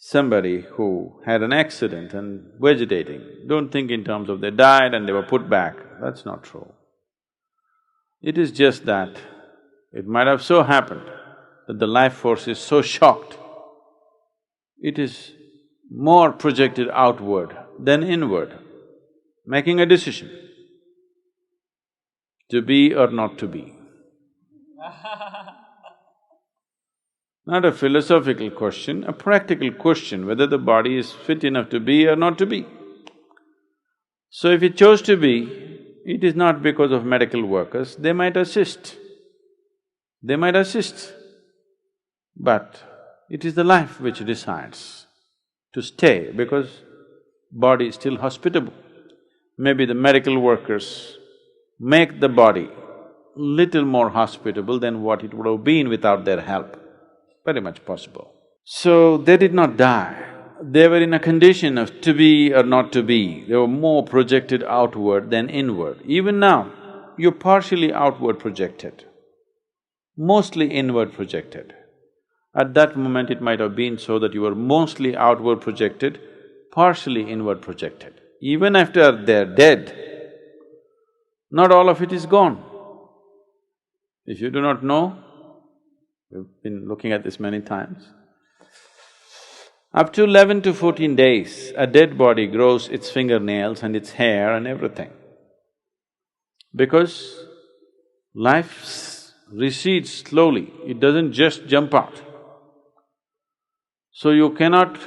somebody who had an accident and vegetating, don't think in terms of they died and they were put back, that's not true. It is just that it might have so happened that the life force is so shocked, it is more projected outward than inward, making a decision to be or not to be. Not a philosophical question, a practical question whether the body is fit enough to be or not to be. So if it chose to be, it is not because of medical workers, they might assist. But it is the life which decides to stay because body is still hospitable. Maybe the medical workers make the body little more hospitable than what it would have been without their help. Very much possible. So they did not die, they were in a condition of to be or not to be, they were more projected outward than inward. Even now, you're partially outward projected, mostly inward projected. At that moment it might have been so that you were mostly outward projected, partially inward projected. Even after they're dead, not all of it is gone. If you do not know, we've been looking at this many times. Up to 11 to 14 days, a dead body grows its fingernails and its hair and everything. Because life recedes slowly, it doesn't just jump out. So you cannot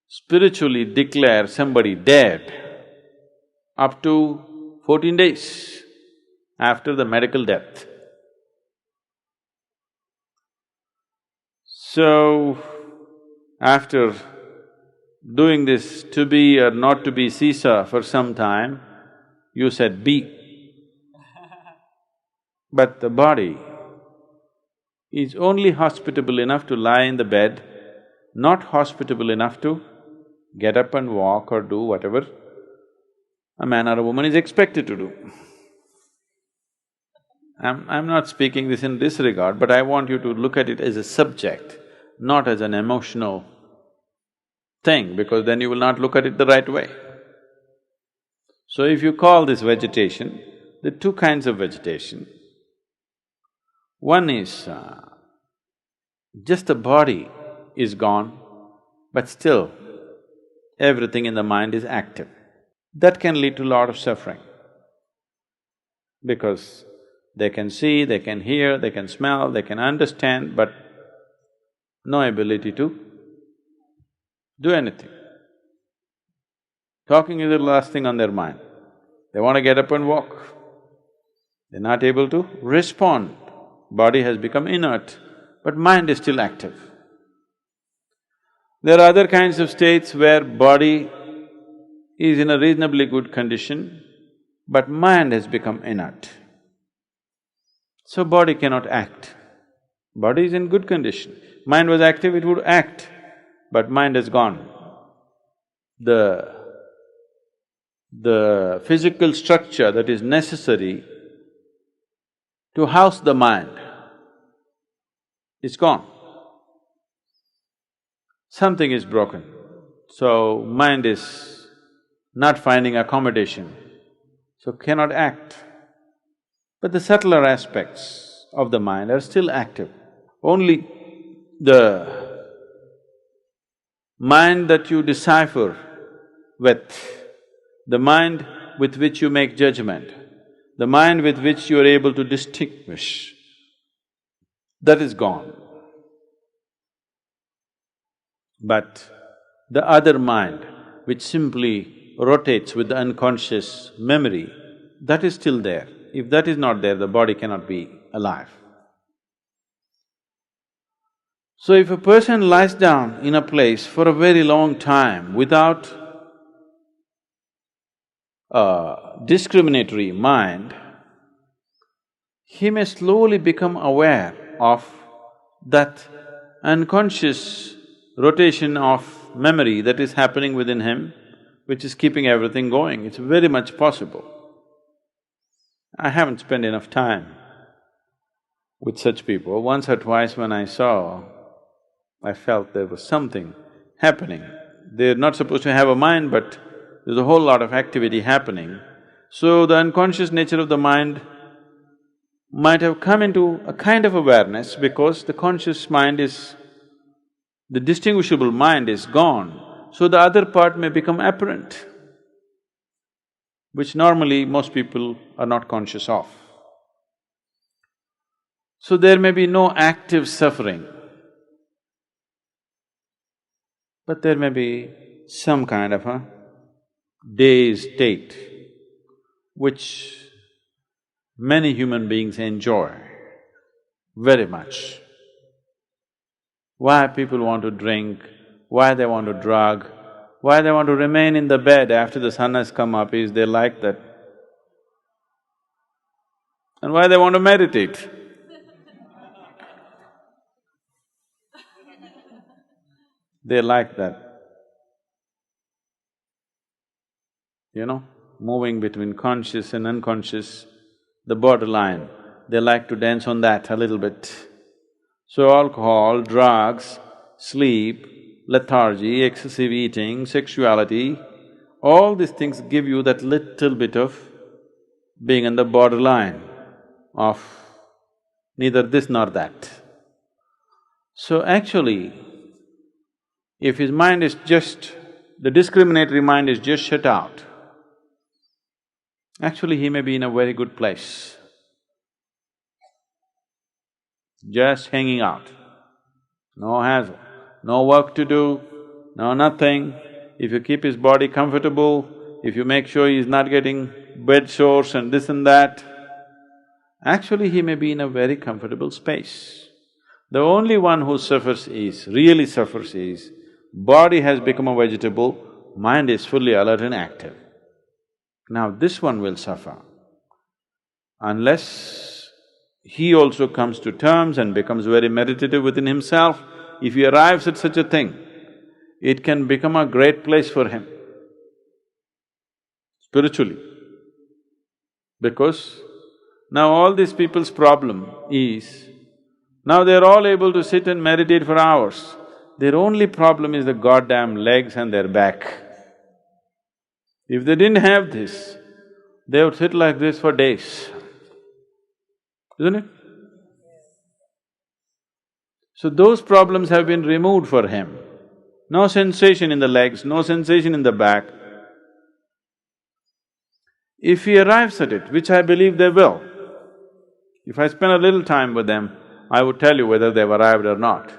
spiritually declare somebody dead up to 14 days after the medical death. So, after doing this to be or not to be seesaw for some time, you said be. But the body is only hospitable enough to lie in the bed, not hospitable enough to get up and walk or do whatever a man or a woman is expected to do. I'm not speaking this in this regard, but I want you to look at it as a subject, not as an emotional thing, because then you will not look at it the right way. So if you call this vegetation, there are two kinds of vegetation. One is just the body is gone, but still everything in the mind is active. That can lead to a lot of suffering, because they can see, they can hear, they can smell, they can understand, but no ability to do anything. Talking is the last thing on their mind. They want to get up and walk. They're not able to respond. Body has become inert, but mind is still active. There are other kinds of states where body is in a reasonably good condition, but mind has become inert. So body cannot act. Body is in good condition. Mind was active, it would act, but mind has gone. The physical structure that is necessary to house the mind is gone. Something is broken, so mind is not finding accommodation, so cannot act. But the subtler aspects of the mind are still active. Only the mind that you decipher with, the mind with which you make judgment, the mind with which you are able to distinguish, that is gone. But the other mind, which simply rotates with the unconscious memory, that is still there. If that is not there, the body cannot be alive. So if a person lies down in a place for a very long time without a discriminatory mind, he may slowly become aware of that unconscious rotation of memory that is happening within him, which is keeping everything going. It's very much possible. I haven't spent enough time with such people. Once or twice when I saw I felt there was something happening. They're not supposed to have a mind, but there's a whole lot of activity happening. So the unconscious nature of the mind might have come into a kind of awareness because the conscious mind is… the distinguishable mind is gone, so the other part may become apparent, which normally most people are not conscious of. So there may be no active suffering, but there may be some kind of a dazed state which many human beings enjoy very much. Why people want to drink, why they want to drug, why they want to remain in the bed after the sun has come up is they like that. And why they want to meditate. They like that. Moving between conscious and unconscious, the borderline, they like to dance on that a little bit. So alcohol, drugs, sleep, lethargy, excessive eating, sexuality, all these things give you that little bit of being on the borderline of neither this nor that. So actually, if his mind is just… the discriminatory mind is just shut out, actually he may be in a very good place, just hanging out. No hassle, no work to do, no nothing. If you keep his body comfortable, if you make sure he's not getting bed sores and this and that, actually he may be in a very comfortable space. The only one who really suffers is, body has become a vegetable, mind is fully alert and active. Now this one will suffer unless he also comes to terms and becomes very meditative within himself. If he arrives at such a thing, it can become a great place for him spiritually. Because now all these people's problem is, now they're all able to sit and meditate for hours. Their only problem is the goddamn legs and their back. If they didn't have this, they would sit like this for days, isn't it? So those problems have been removed for him. No sensation in the legs, no sensation in the back. If he arrives at it, which I believe they will, if I spend a little time with them, I would tell you whether they've arrived or not.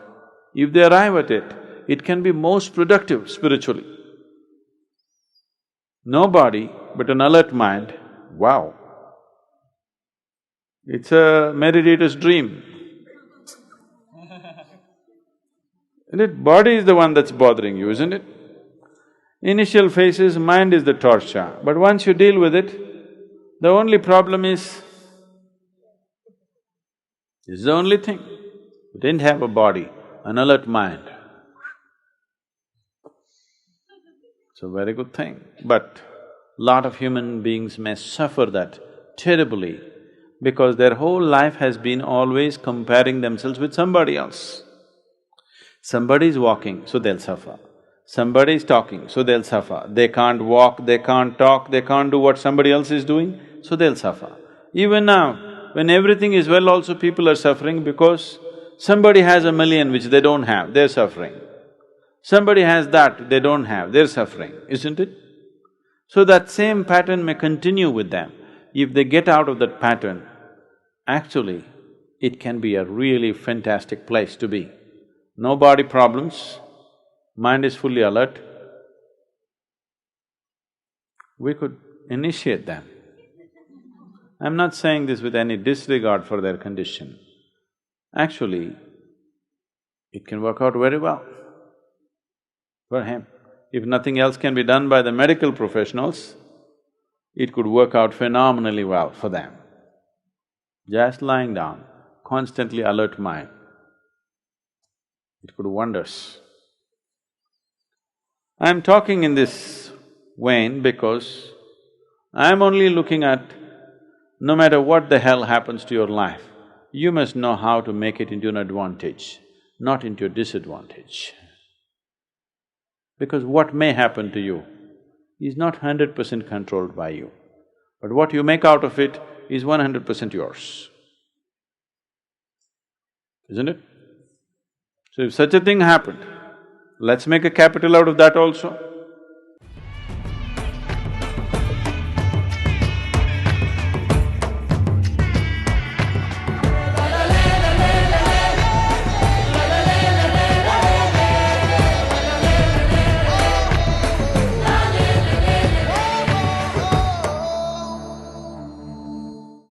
If they arrive at it, it can be most productive spiritually. No body, but an alert mind, wow. It's a meditator's dream. Isn't it? Body is the one that's bothering you, isn't it? Initial phases, mind is the torture, but once you deal with it, the only problem is, this is the only thing. You didn't have a body, an alert mind. It's a very good thing, but lot of human beings may suffer that terribly because their whole life has been always comparing themselves with somebody else. Somebody is walking, so they'll suffer. Somebody is talking, so they'll suffer. They can't walk, they can't talk, they can't do what somebody else is doing, so they'll suffer. Even now, when everything is well also people are suffering because somebody has 1,000,000 which they don't have, they're suffering. Somebody has that, they don't have, they're suffering, isn't it? So that same pattern may continue with them. If they get out of that pattern, actually, it can be a really fantastic place to be. No body problems, mind is fully alert. We could initiate them. I'm not saying this with any disregard for their condition. Actually, it can work out very well for him. If nothing else can be done by the medical professionals, it could work out phenomenally well for them. Just lying down, constantly alert mind, it could do wonders. I'm talking in this vein because I'm only looking at no matter what the hell happens to your life, you must know how to make it into an advantage. not into your disadvantage. Because what may happen to you is not 100% controlled by you, but what you make out of it is 100% yours, isn't it? So if such a thing happened, let's make a capital out of that also.